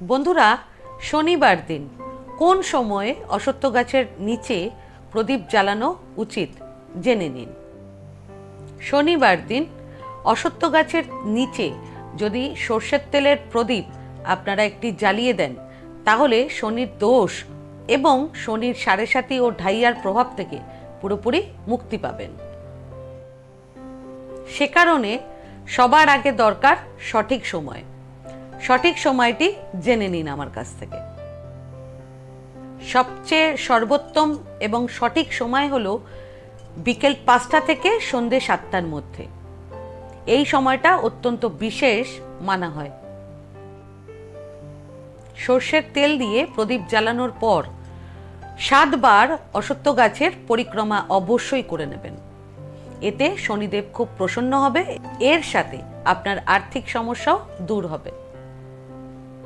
বন্ধুরা, শনিবার দিন কোন সময়ে অশ্বত্থ গাছের নিচে প্রদীপ জ্বালানো উচিত জেনে নিন। শনিবার দিন অশ্বত্থ গাছের নিচে যদি সর্ষের তেলের প্রদীপ আপনারা একটি জ্বালিয়ে দেন, তাহলে শনির দোষ এবং শনির সাড়ে সাতি ও ঢাইয়ার প্রভাব থেকে পুরোপুরি মুক্তি পাবেন। সে কারণে সবার আগে দরকার সঠিক সময়। সঠিক সময়টি জেনে নিন আমার কাছ থেকে। সবচেয়ে সর্বোত্তম এবং সঠিক সময় হলো বিকেল 5টা থেকে সন্ধ্যে 7টার মধ্যে। এই সময়টা অত্যন্ত বিশেষ মানা হয়। সর্ষের তেল দিয়ে প্রদীপ জ্বালানোর পর 7 বার অশ্বত্থ গাছের পরিক্রমা অবশ্যই করে নেবেন। এতে শনিদেব খুব প্রসন্ন হবে, এর সাথে আপনার আর্থিক সমস্যাও দূর হবে।